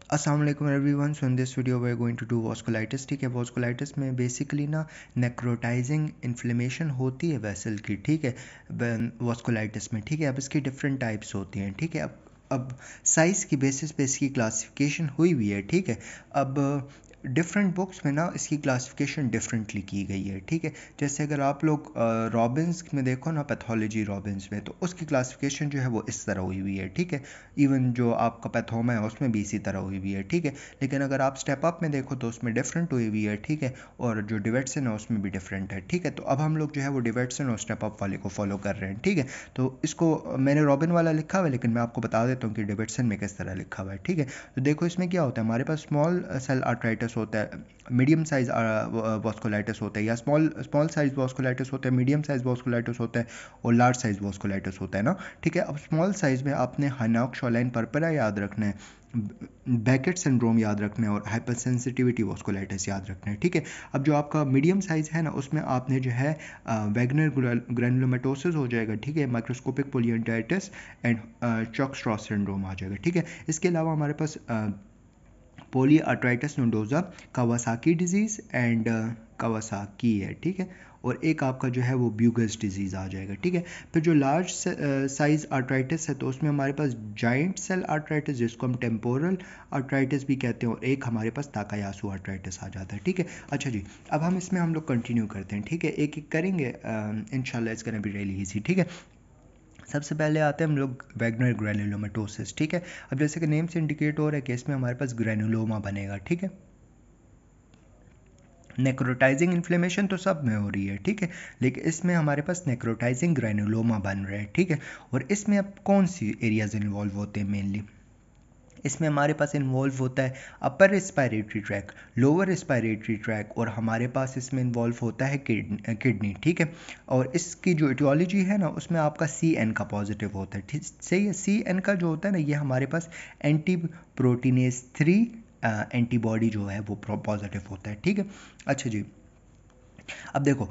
अस्सलाम वालेकुम everyone. So in this video we are going to do vasculitis. ठीक है, वॉस्कुलाइटिस में बेसिकली ना नेक्रोटाइजिंग इन्फ्लेमेशन होती है वेसल की। ठीक है, वॉस्कुलाइटिस में। ठीक है, अब इसकी डिफरेंट टाइप्स होती हैं। ठीक है, अब साइज़ की बेसिस पे इसकी क्लासिफिकेशन हुई हुई है। ठीक है, अब डिफरेंट बुक्स में ना इसकी क्लासिफिकेशन डिफरेंटली की गई है। ठीक है, जैसे अगर आप लोग रॉबिन्स में देखो ना, पैथोलॉजी रॉबिन्स में, तो उसकी क्लासिफिकेशन जो है वो इस तरह हुई हुई है। ठीक है, इवन जो आपका पैथोमा है उसमें भी इसी तरह हुई हुई है। ठीक है, लेकिन अगर आप स्टेप अप में देखो तो उसमें डिफरेंट हुई हुई है। ठीक है, और जो डिवेट्सन है उसमें भी डिफरेंट है। ठीक है, तो अब हम लोग जो है वो डिवेट्सन और स्टेप अप वाले को फॉलो कर रहे हैं। ठीक है, तो इसको मैंने रॉबिन वाला लिखा हुआ है, लेकिन मैं आपको बता देता हूँ कि डिवेट्सन में किस तरह लिखा हुआ है। ठीक है, तो देखो इसमें क्या होता है, हमारे पास स्मॉल सेल आर्थराइटिस होता है, मीडियम साइज वॉस्कुलाइटिस होता है, या स्मॉल साइज वॉस्कुलाइटिस होता है, मीडियम साइज वॉस्कुलाइटिस होता है, और लार्ज साइज वॉस्कुलाइटिस होता है ना। ठीक है, अब स्मॉल साइज में आपने हाइनॉक शोलाइन पर्परा याद रखना है, बैकेट सिंड्रोम याद रखना है, और हाइपरसेंसिटिविटी वॉस्कुलाइटिस याद रखना है। ठीक है, अब जो आपका मीडियम साइज़ है ना, उसमें आपने जो है वैगनर ग्रैनुलोमेटोसिस हो जाएगा। ठीक है, microscopic polyangiitis and Churg Strauss syndrome आ जाएगा। ठीक है, इसके अलावा हमारे पास polyarteritis nodosa, Kawasaki disease and Kawasaki है। ठीक है, और एक आपका जो है वो ब्यूगर्स डिजीज़ आ जाएगा। ठीक है, फिर जो लार्ज साइज़ आर्ट्राइटिस है, तो उसमें हमारे पास जाइंट सेल आर्ट्राइटिस, जिसको हम टेम्पोरल आर्ट्राइटिस भी कहते हैं, और एक हमारे पास ताकायासु आर्ट्राइटिस आ जाता है। ठीक है, अच्छा जी, अब हम लोग कंटिन्यू करते हैं। ठीक है, एक एक करेंगे, इंशाल्लाह it's gonna be really easy. ठीक है, सबसे पहले आते हैं हम लोग वैगनर ग्रैनुलोमेटोसिस। ठीक है, अब जैसे कि नेम से इंडिकेट हो रहा है कि इसमें हमारे पास ग्रैनुलोमा बनेगा। ठीक है, नेक्रोटाइजिंग इन्फ्लेमेशन तो सब में हो रही है। ठीक है, लेकिन इसमें हमारे पास नेक्रोटाइजिंग ग्रैनुलोमा बन रहा है। ठीक है, और इसमें अब कौन सी एरियाज इन्वॉल्व होते हैं मेनली, इसमें हमारे पास इन्वॉल्व होता है upper respiratory tract, lower respiratory tract, और हमारे पास इसमें इन्वॉल्व होता है किडनी। ठीक है, और इसकी जो इटियोलॉजी है ना, उसमें आपका CN का पॉजिटिव होता है। ठीक सही है, CN का जो होता है ना, ये हमारे पास एंटी प्रोटीनेस 3 एंटीबॉडी जो है वो पॉजिटिव होता है। ठीक है, अच्छा जी, अब देखो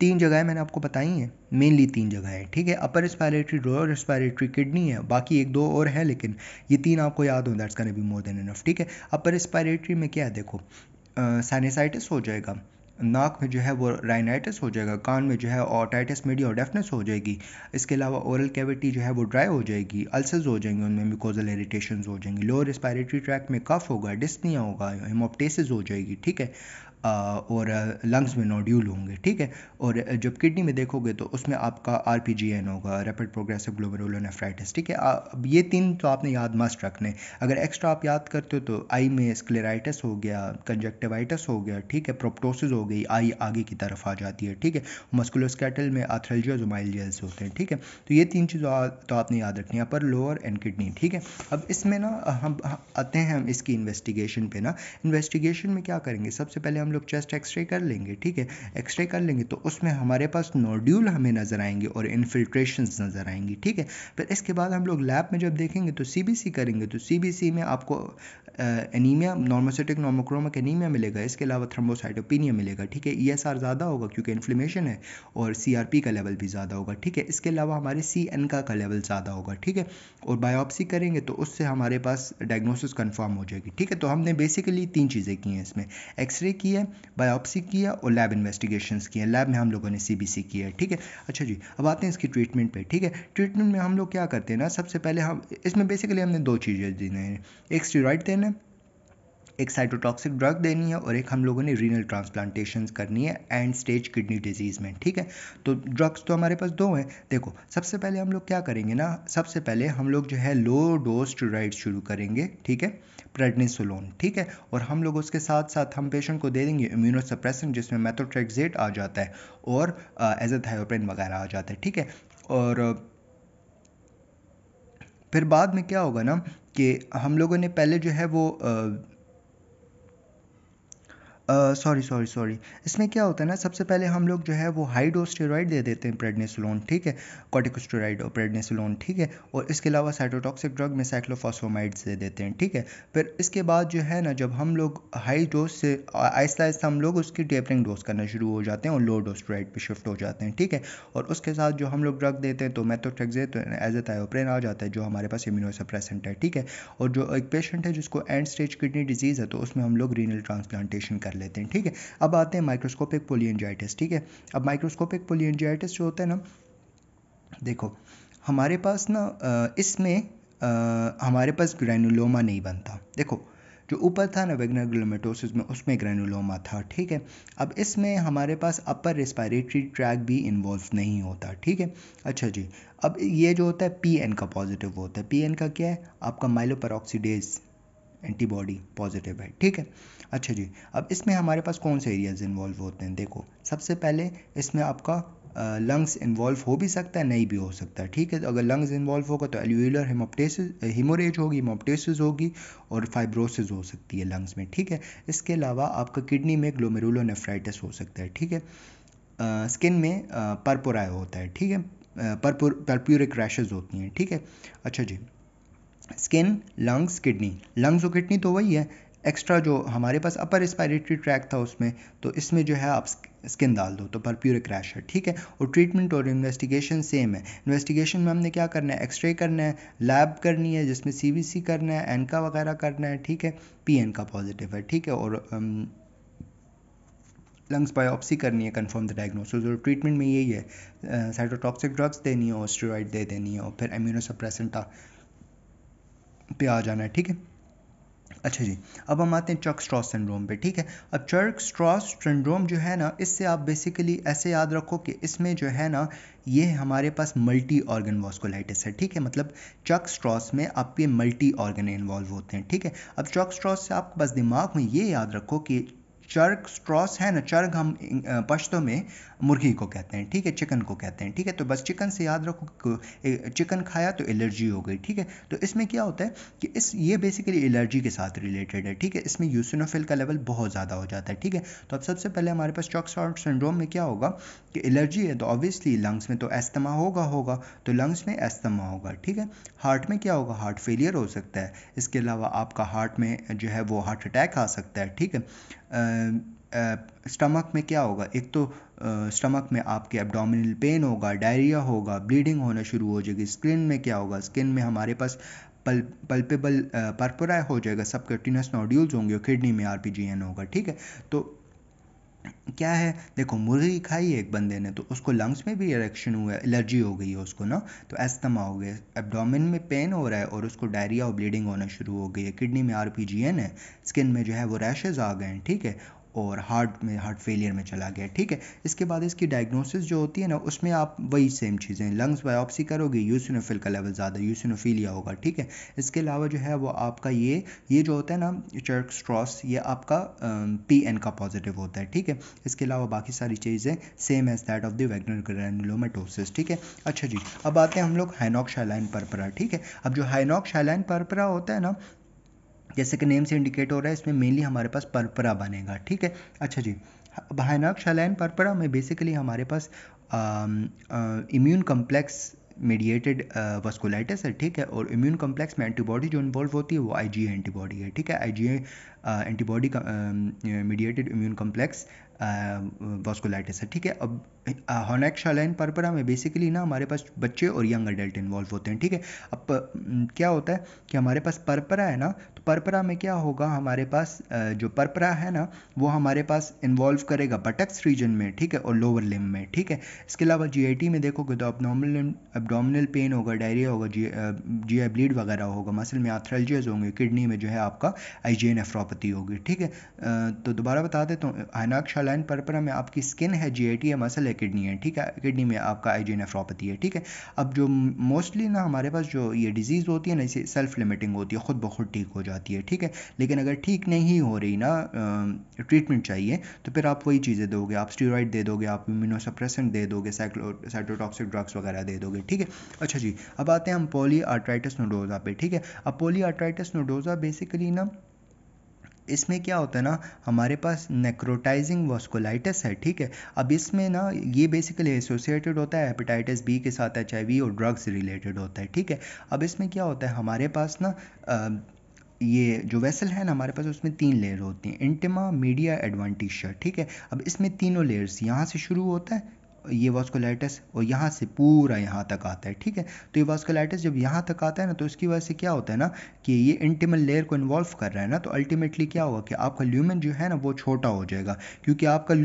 तीन जगहें मैंने आपको बताई हैं, मेनली तीन जगह है। ठीक है, upper respiratory, lower respiratory, kidney है, बाकी एक दो और है, लेकिन ये तीन आपको याद हो, that's gonna be more than enough. ठीक है, अपर रिस्पायरेटरी में क्या है, देखो साइनसाइटिस हो जाएगा, नाक में जो है वो राइनाइटिस हो जाएगा, कान में जो है ऑटाइटिस मीडिया और डेफनेस हो जाएगी, इसके अलावा ओरल कैविटी जो है वो ड्राई हो जाएगी, अल्सर्स हो जाएंगे, उनमें म्यूकोजल इरिटेशंस हो जाएंगी, लोअर रिस्पायरेटरी ट्रैक में कफ होगा, डिस्निया होगा, हेमोप्टेसिस हो जाएगी। ठीक है, और लंग्स में नोड्यूल होंगे। ठीक है, और जब किडनी में देखोगे तो उसमें आपका RPGN होगा, रैपिड प्रोग्रेसिव ग्लोमेरुलोनेफ्राइटिस। ठीक है, अब ये तीन तो आपने याद मस्ट रखने। अगर एक्स्ट्रा आप याद करते हो तो आई में स्क्लेराइटिस हो गया, कंजक्टिवाइटिस हो गया। ठीक है, प्रोप्टोसिस हो गई, आई आगे की तरफ आ जाती है। ठीक है, मस्कुलोस्केटल में आर्थ्रल्जिया जोमाइलियल्स होते हैं। ठीक है, तो ये तीन चीज़ तो आपने याद रखनी है, अपर, लोअर एंड किडनी। ठीक है, अब इसमें ना हम आते हैं हम इसकी इन्वेस्टिगेशन पे ना। इन्वेस्टिगेशन में क्या करेंगे, सबसे पहले हम लोग चेस्ट एक्सरे कर लेंगे। ठीक है, एक्सरे कर लेंगे तो उसमें हमारे पास नोड्यूल हमें नज़र आएंगे और इन्फिल्ट्रेशंस नज़र आएंगी। ठीक है, फिर इसके बाद हम लोग लैब में जब देखेंगे तो CBC करेंगे, तो CBC में आपको एनीमिया, नॉर्मोसिटिक नॉर्मोक्रोमिक एनीमिया मिलेगा, इसके अलावा थ्रोम्बोसाइटोपिनिया मिलेगा। ठीक है, ESR ज़्यादा होगा क्योंकि इन्फ्लेमेशन है, और CRP का लेवल भी ज़्यादा होगा। ठीक है, इसके अलावा हमारे CN का लेवल ज़्यादा होगा। ठीक है, और बायोप्सी करेंगे तो उससे हमारे पास डायग्नोसिस कंफर्म हो जाएगी। ठीक है, तो हमने बेसिकली तीन चीज़ें की हैं इसमें, एक्सरे की है, बायोप्सी किया, और लैब इन्वेस्टिगेशंस की है। लैब में हम लोगों ने CBC किया है। ठीक है, अच्छा जी, अब आते हैं इसकी ट्रीटमेंट पे। ठीक है, ट्रीटमेंट में हम लोग क्या करते हैं ना, सबसे पहले हम इसमें बेसिकली हमने दो चीज़ें देना है, एक स्टेरॉइड देना है, एक साइटोटॉक्सिक ड्रग देनी है, और एक हम लोगों ने रीनल ट्रांसप्लांटेशन करनी है एंड स्टेज किडनी डिजीज़ में। ठीक है, तो ड्रग्स तो हमारे पास दो हैं। देखो सबसे पहले हम लोग क्या करेंगे ना, सबसे पहले हम लोग जो है लो डोज स्टेरॉइड शुरू करेंगे। ठीक है, प्रेडनिसोलोन। ठीक है, और हम लोग उसके साथ साथ हम पेशेंट को दे देंगे इम्यूनोसप्रेसेंट, जिसमें मेथोट्रेक्सेट आ जाता है और एजाथायोप्रिन वगैरह आ जाता है। ठीक है, और फिर बाद में क्या होगा ना कि हम लोगों ने पहले जो है वो सॉरी इसमें क्या होता है ना, सबसे पहले हम लोग जो है वो हाई डोज स्टेरॉइड दे देते हैं, प्रेडनिसोलोन, ठीक है, कॉर्टिकोस्टेरॉइड और प्रेडनिसोलोन, ठीक है, और इसके अलावा साइटोटॉक्सिक ड्रग में साइक्लोफॉस्फेमाइड्स दे देते हैं, ठीक है। फिर इसके बाद जो है ना, जब हम लोग हाई डोज से आहिस्ता आहिस्ता हम लोग उसकी टेपरिंग डोज करना शुरू हो जाते हैं और लो डोज स्टेरॉइड पे शिफ्ट हो जाते हैं, ठीक है। और उसके साथ जो हम लोग ड्रग देते हैं तो मेथोट्रेक्सेट, एज़ाथायोप्रिन आ जाता है जो हमारे पास इम्यूनोसप्रेसेंट है, ठीक है। और जो एक पेशेंट है जिसको एंड स्टेज किडनी डिजीज़ है तो उसमें हम लोग रीनल ट्रांसप्लांटेशन कर लेते हैं, ठीक है। अब आते हैं माइक्रोस्कोपिक पोलियंजाइटिस, ठीक है। अब माइक्रोस्कोपिक पोलियंजाइटिस जो होता है ना, देखो हमारे पास ना इसमें हमारे पास ग्रैनुलोमा नहीं बनता। देखो जो ऊपर था ना वैगनर ग्लोमेटोसिस में, उसमें ग्रैनुलोमा था, ठीक है। अब इसमें हमारे पास अपर रेस्पिरेटरी ट्रैक भी इन्वॉल्व नहीं होता, ठीक है। अच्छा जी, अब ये जो होता है PN का पॉजिटिव होता है। PN का क्या है, आपका माइलोपेरोक्सीडेज एंटीबॉडी पॉजिटिव है, ठीक है। अच्छा जी, अब इसमें हमारे पास कौन से एरियाज इन्वॉल्व होते हैं, देखो सबसे पहले इसमें आपका लंग्स इन्वॉल्व हो भी सकता है, नहीं भी हो सकता है, ठीक है। तो अगर लंग्स इन्वॉल्व होगा तो एल्यूलर हेमोरेज होगी, हेमोप्टेसिस होगी और फाइब्रोसिस हो सकती है लंग्स में, ठीक है। इसके अलावा आपका किडनी में ग्लोमेरुलोनेफ्राइटिस हो सकता है, ठीक है। स्किन में पर्पोराय होता है, ठीक है, पर्प्यूरिक रैशेज होती हैं, ठीक है। अच्छा जी, स्किन, लंग्स, किडनी, लंग्स और किडनी तो वही है, एक्स्ट्रा जो हमारे पास अपर रेस्पिरेटरी ट्रैक था उसमें, तो इसमें जो है आप स्किन डाल दो तो परप्यूरिक रैश है, ठीक है। और ट्रीटमेंट और इन्वेस्टिगेशन सेम है। इन्वेस्टिगेशन में हमने क्या करना है, एक्सरे करना है, लैब करनी है जिसमें CBC करना है, एनका वगैरह करना है, ठीक है। PN का पॉजिटिव है, ठीक है। और लंग्स बायोप्सी करनी है, कंफर्म द डायग्नोसिस। और ट्रीटमेंट में यही है, साइटोटॉक्सिक ड्रग्स देनी है और स्टेरॉइड दे देनी है और फिर इम्यूनोसप्रेसेंट पे आ जाना है, ठीक है। अच्छा जी, अब हम आते हैं चर्क स्ट्रॉस सिंड्रोम पे, ठीक है। अब चर्क स्ट्रॉस सिंड्रोम जो है ना, इससे आप बेसिकली ऐसे याद रखो कि इसमें जो है ना, ये हमारे पास मल्टी ऑर्गन वास्कुलाइटिस है, ठीक है। मतलब चर्क स्ट्रॉस में आपके मल्टी ऑर्गन इन्वॉल्व होते हैं, ठीक है। अब चर्क स्ट्रॉस से आप बस दिमाग में ये याद रखो कि चर्क स्ट्रॉस है ना, चर्क हम पश्तो में मुर्गी को कहते हैं, ठीक है, चिकन को कहते हैं, ठीक है। तो बस चिकन से याद रखो, चिकन खाया तो एलर्जी हो गई, ठीक है। तो इसमें क्या होता है कि ये बेसिकली एलर्जी के साथ रिलेटेड है, ठीक है। इसमें यूसिनोफिल का लेवल बहुत ज़्यादा हो जाता है, ठीक है। तो अब सबसे पहले हमारे पास चर्क स्ट्रॉस सिंड्रोम में क्या होगा कि एलर्जी है तो ऑब्वियसली लंग्स में तो एस्थमा होगा तो लंग्स में एस्थमा होगा, ठीक है। हार्ट में क्या होगा, हार्ट फेलियर हो सकता है। इसके अलावा आपका हार्ट में जो है वो हार्ट अटैक आ सकता है, ठीक है। स्टमक में क्या होगा, एक तो स्टमक में आपके एब्डोमिनल पेन होगा, डायरिया होगा, ब्लीडिंग होना शुरू हो जाएगी। स्किन में क्या होगा, स्किन में हमारे पास पल्पेबल पर्पोराय हो जाएगा, सबकटिनस नोड्यूल्स होंगे और किडनी में RPGN होगा, ठीक है। तो क्या है, देखो मुर्गी खाई है एक बंदे ने तो उसको लंग्स में भी इरेक्शन हुआ है, एलर्जी हो गई है उसको ना, तो एस्थमा हो गया, एब्डोमेन में पेन हो रहा है और उसको डायरिया और ब्लीडिंग होना शुरू हो गई है, किडनी में RPGN है, स्किन में जो है वो रैशेज आ गए हैं, ठीक है। और हार्ट फेलियर में चला गया, ठीक है। इसके बाद इसकी डायग्नोसिस जो होती है ना, उसमें आप वही सेम चीज़ें, लंग्स बायोप्सी करोगे, यूसिनोफिल का लेवल ज़्यादा, यूसिनोफिलिया होगा, ठीक है। इसके अलावा जो है वो आपका ये जो होता है ना चर्क स्ट्रॉस, ये आपका PN का पॉजिटिव होता है, ठीक है। इसके अलावा बाकी सारी चीज़ें same as that of the Wegener granulomatosis, ठीक है। अच्छा जी, अब आते हैं हम लोग हाइनॉक्स-शाइलाइन पर्परा, ठीक है। अब जो हाइनॉक्स-शाइलाइन पर्परा होता है ना, जैसे कि नेम से इंडिकेट हो रहा है, इसमें मेनली हमारे पास पर्परा बनेगा, ठीक है। अच्छा जी, हाइनॉक्स-शाइलाइन पर्परा में बेसिकली हमारे पास इम्यून कम्प्लेक्स मीडिएटेड वास्कुलाइटिस है, ठीक है। और इम्यून कम्प्लेक्स में एंटीबॉडी जो इन्वॉल्व होती है वो IgA एंटीबॉडी है, ठीक है। IgA एंटीबॉडी का मीडिएटेड इम्यून कम्प्लेक्स वास्कुलाइटिस है, ठीक है। अब हाइनॉक्स-शाइलाइन पर्परा में बेसिकली ना हमारे पास बच्चे और यंग अडल्ट इन्वॉल्व होते हैं, ठीक है। अब क्या होता है कि हमारे पास पर्परा है ना, तो पर्परा में क्या होगा, हमारे पास जो पर्परा है ना वो हमारे पास इन्वॉल्व करेगा बटक्स रीजन में, ठीक है, और लोअर लिम्ब में, ठीक है। इसके अलावा GIT में देखोगे तो एब्डोमिनल पेन होगा, डायरिया होगा, GI ब्लीड वगैरह होगा, मसल में आर्थराल्जियाज होंगे, किडनी में जो है आपका IgA नेफ्रोपैथी होगी, ठीक है। तो दोबारा बता देता हूँ, हाइनॉक्स-शाइलाइन पर्परा में आपकी स्किन है, GIT है, मसल है, किडनी है, ठीक है। किडनी में आपका IgA नेफ्रोपैथी है, ठीक है। अब जो मोस्टली ना हमारे पास जो ये डिजीज़ होती है ना, इसे सेल्फ लिमिटिंग होती है, खुद ब खुद ठीक हो जाती है, ठीक है। लेकिन अगर ठीक नहीं हो रही ना, ट्रीटमेंट चाहिए, तो फिर आप वही चीज़ें दोगे, आप स्टेरॉइड दे दोगे, आप इम्यूनोसप्रेसेंट दे दोगे, साइटोटॉक्सिक ड्रग्स वगैरह दे दोगे, ठीक है। अच्छा जी, अब आते हैं हम पॉली आर्थराइटिस नोडोजा पे, ठीक है। अब पॉली आर्थराइटिस नोडोजा बेसिकली ना इसमें क्या होता है ना, हमारे पास नेक्रोटाइजिंग वास्कुलाइटिस है, ठीक है। अब इसमें ना ये बेसिकली एसोसिएटेड होता है हेपेटाइटिस बी के साथ, HIV और ड्रग्स रिलेटेड होता है, ठीक है। अब इसमें क्या होता है हमारे पास ना ये जो वेसल है ना हमारे पास, उसमें 3 लेयर होती हैं, इंटिमा, मीडिया, एडवांटिशिया, ठीक है। अब इसमें तीनों लेयर्स यहाँ से शुरू होता है ये वास्कुलाइटिस, और यहाँ से पूरा यहाँ तक आता है, ठीक है। तो ये वास्कुलाइटिस जब यहाँ तक आता है ना, तो इसकी वजह से क्या होता है ना कि ये इंटिमल लेयर को इन्वॉल्व कर रहा है ना, तो अल्टीमेटली क्या होगा कि आपका ल्यूमेन जो है ना वो छोटा हो जाएगा, क्योंकि आपका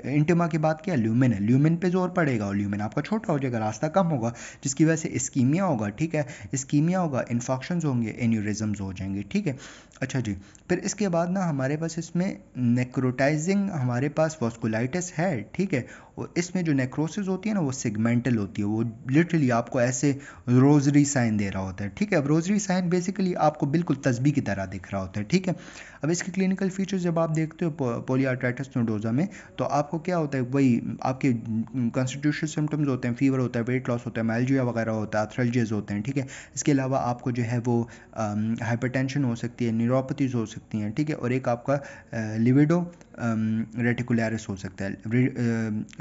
इंटिमा की बात क्या है, ल्यूमेन है, ल्यूमेन पे जोर पड़ेगा और ल्यूमेन आपका छोटा हो जाएगा, रास्ता कम होगा, जिसकी वजह से इस्कीमिया होगा, ठीक है। इस्कीमिया होगा, इन्फेक्शंस होंगे, एन्यूरिज्म्स हो जाएंगे, ठीक है। अच्छा जी, फिर इसके बाद ना हमारे पास इसमें नेक्रोटाइजिंग हमारे पास वास्कुलाइटिस है, ठीक है। और इसमें जो नेक्रोसिस होती है ना वो सेगमेंटल होती है, वो लिटरली आपको ऐसे रोजरी साइन दे रहा होता है, ठीक है। अब रोजरी साइन बेसिकली आपको बिल्कुल तस्बीह की तरह दिख रहा होता है, ठीक है। अब इसके क्लिनिकल फीचर्स जब आप देखते हो पॉलीआर्ट्राइटिस नोडोजा में, तो आपको क्या होता है, वही आपके कॉन्स्टिट्यूशनल सिम्टम्स होते हैं, फीवर होता है, वेट लॉस होता है, माइल्जिया वगैरह होता है, आर्थराल्जियाज होते हैं, ठीक है। इसके अलावा आपको जो है वो हाइपरटेंशन हो सकती है, न्यूरोपैथीज हो सकती हैं, ठीक है। और एक आपका लिविडो रेटिकुलरिस हो सकता है।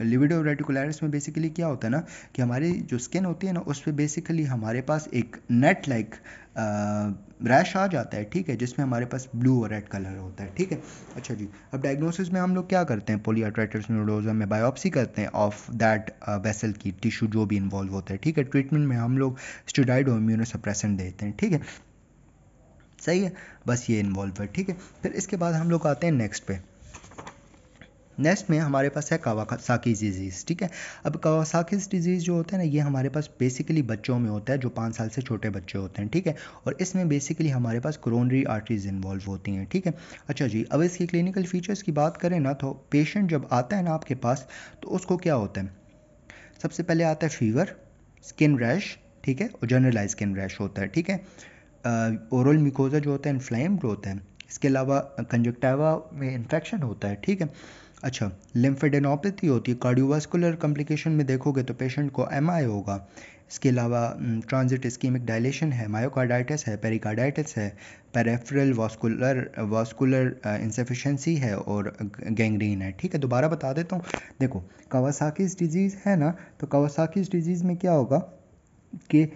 लिविडो रेटिकुलरिस में बेसिकली क्या होता है ना कि हमारी जो स्किन होती है ना उस पर बेसिकली हमारे पास एक नेट लाइक रैश आ जाता है, ठीक है, जिसमें हमारे पास ब्लू और रेड कलर होता है, ठीक है। अच्छा जी, अब डायग्नोसिस में हम लोग क्या करते हैं, पॉलीआर्ट्राइटिस नोडोजा में बायोप्सी करते हैं ऑफ दैट वेसल की टिश्यू जो भी इन्वॉल्व होता है, ठीक है। ट्रीटमेंट में हम लोग स्टेरॉइड और इम्यूनोसप्रेसेंट देते हैं, ठीक है, सही है। बस ये इन्वॉल्व है, ठीक है। फिर इसके बाद हम लोग आते हैं नेक्स्ट पे। नेक्स्ट में हमारे पास है कावासाकी डिजीज़, ठीक है। अब कावासाकी डिजीज़ जो होता है ना ये हमारे पास बेसिकली बच्चों में होता है, जो 5 साल से छोटे बच्चे होते हैं, ठीक है। और इसमें बेसिकली हमारे पास कोरोनरी आर्टरीज इन्वॉल्व होती हैं, ठीक है। अच्छा जी, अब इसके क्लिनिकल फीचर्स की बात करें ना, तो पेशेंट जब आता है ना आपके पास, तो उसको क्या होता है, सबसे पहले आता है फीवर, स्किन रैश, ठीक है, और जनरलाइज स्किन रैश होता है, ठीक है। ओरल म्यूकोजा जो होता है इन्फ्लेम्ड होता है, इसके अलावा कंजक्टिवा में इन्फेक्शन होता है, ठीक है। अच्छा, लिम्फेडेनोपैथी होती है, कार्डियोवास्कुलर कॉम्प्लिकेशन में देखोगे तो पेशेंट को MI होगा। इसके अलावा ट्रांजिट इस्कीमिक डायलेशन है, मायोकार्डाइटिस है, पेरिकार्डाइटिस है, पेरिफेरल वास्कुलर इंसफिशिएंसी है और गैंग्रीन है, ठीक है। दोबारा बता देता हूँ, देखो कावासाकी डिजीज़ है ना, तो कावासाकी डिजीज़ में क्या होगा कि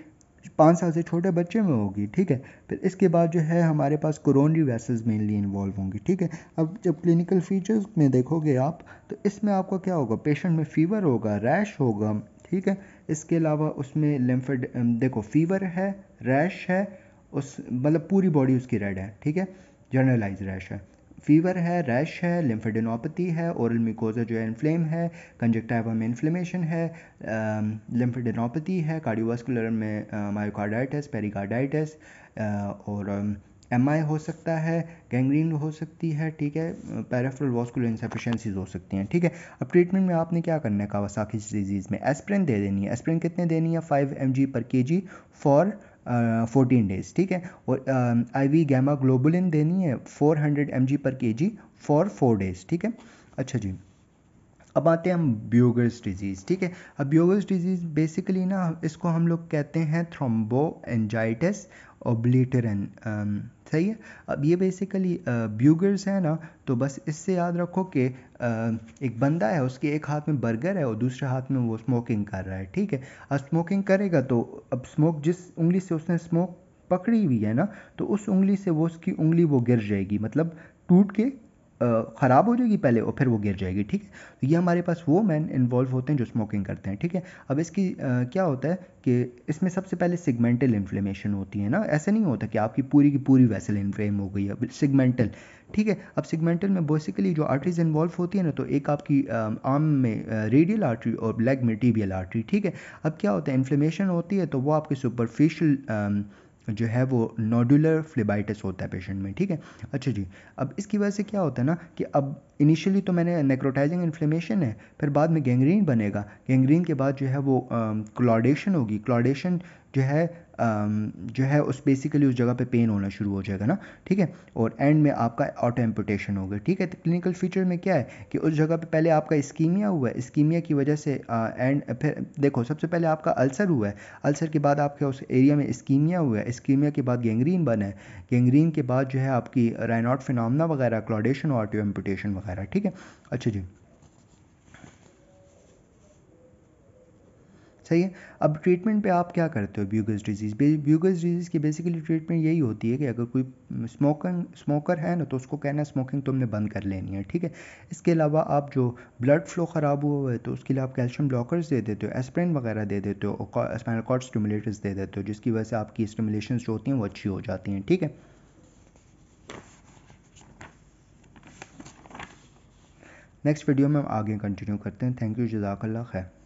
5 साल से छोटे बच्चे में होगी, ठीक है। फिर इसके बाद जो है हमारे पास कोरोनरी वेसल्स मेनली इन्वॉल्व होंगी, ठीक है। अब जब क्लिनिकल फीचर्स में देखोगे आप, तो इसमें आपको क्या होगा, पेशेंट में फीवर होगा, रैश होगा, ठीक है। इसके अलावा उसमें देखो फीवर है, रैश है, उस मतलब पूरी बॉडी उसकी रेड है, ठीक है, जनरलाइज रैश है, फीवर है, रैश है, लिम्फेडेनोपैथी है, ओरल म्यूकोजा जो है इन्फ्लेम है, कंजक्टिवा में इन्फ्लेमेशन है, लिम्फेडेनोपैथी है, कार्डियोवास्कुलर में मायोकार्डाइटिस, पेरिकार्डाइटिस और MI हो सकता है, गैंग्रीन हो सकती है, ठीक है, पेरिफेरल वास्कुलर इंसफिशिएंसीज हो सकती हैं, ठीक है। अब ट्रीटमेंट में आपने क्या करना है, कावासाकी डिजीज़ में एस्प्रिन दे देनी है। एस्प्रिन कितने देनी है, 5 mg/kg फॉर 14 डेज, ठीक है। और IV गैमा ग्लोबुलिन देनी है 400 mg/kg फॉर 4 डेज, ठीक है। अच्छा जी, अब आते हैं हम ब्यूगर्स डिजीज़, ठीक है। अब ब्यूगर्स डिजीज़ बेसिकली ना इसको हम लोग कहते हैं थ्रोम्बोएंजाइटिस ओब्लिटरन, सही है। अब ये बेसिकली ब्यूगर्स है ना, तो बस इससे याद रखो कि एक बंदा है, उसके एक हाथ में बर्गर है और दूसरे हाथ में वो स्मोकिंग कर रहा है, ठीक है। अब स्मोकिंग करेगा तो अब स्मोक जिस उंगली से उसने स्मोक पकड़ी हुई है ना, तो उस उंगली से वो उसकी उंगली वो गिर जाएगी, मतलब टूट के ख़राब हो जाएगी पहले और फिर वो गिर जाएगी, ठीक है। तो ये हमारे पास वो मैन इन्वॉल्व होते हैं जो स्मोकिंग करते हैं, ठीक है। अब इसकी क्या होता है कि इसमें सबसे पहले सिगमेंटल इन्फ्लेमेशन होती है ना, ऐसा नहीं होता कि आपकी पूरी की पूरी वेसल इन्फ्लेम हो गई है, सिगमेंटल, ठीक है। अब सिगमेंटल में बेसिकली जो आर्टरीज इन्वॉल्व होती है ना, तो एक आपकी आर्म में रेडियल आर्टरी और लेग में टिबियल आर्टरी, ठीक है। अब क्या होता है, इन्फ्लेमेशन होती है तो वो आपकी सुपरफिशियल जो है वो नोडुलर फ्लेबाइटिस होता है पेशेंट में, ठीक है। अच्छा जी, अब इसकी वजह से क्या होता है ना कि अब इनिशियली तो मैंने नेक्रोटाइजिंग इन्फ्लेमेशन है, फिर बाद में गैंग्रीन बनेगा, गैंग्रीन के बाद जो है वो क्लॉडेशन होगी, क्लॉडेशन जो है जो है उस बेसिकली उस जगह पे पेन होना शुरू हो जाएगा ना, ठीक है, और एंड में आपका ऑटो एम्पुटेशन होगा, ठीक है। तो क्लिनिकल फीचर में क्या है कि उस जगह पे पहले आपका इस्कीमिया हुआ है, इस्कीमिया की वजह से एंड फिर देखो सबसे पहले आपका अल्सर हुआ है, अल्सर के बाद आपके उस एरिया में इस्कीमिया हुआ है, इस्कीमिया के बाद गैंग्रीन बना है, गैंग्रीन के बाद जो है आपकी रायनॉड फिनोमेना वगैरह, क्लॉडेशन और ऑटो एम्पुटेशन वगैरह, ठीक है। अच्छा जी, सही है। अब ट्रीटमेंट पे आप क्या करते हो ब्यूगस डिजीज़, ब्यूगस डिजीज़ की बेसिकली ट्रीटमेंट यही होती है कि अगर कोई स्मोकर है ना तो उसको कहना है स्मोकिंग तुमने बंद कर लेनी है, ठीक है। इसके अलावा आप जो ब्लड फ्लो ख़राब हुआ हुआ है तो उसके लिए आप कैल्शियम ब्लॉकर्स दे देते हो, एस्पिरिन वगैरह दे देते हो, और स्पाइनल कॉर्ड स्टिमुलेटर्स दे देते हो, जिसकी वजह से आपकी स्टिमुलेशन जो होती हैं वो अच्छी हो जाती हैं, ठीक है। नेक्स्ट वीडियो में हम आगे कंटिन्यू करते हैं। थैंक यू, जज़ाकल्लाह खैर।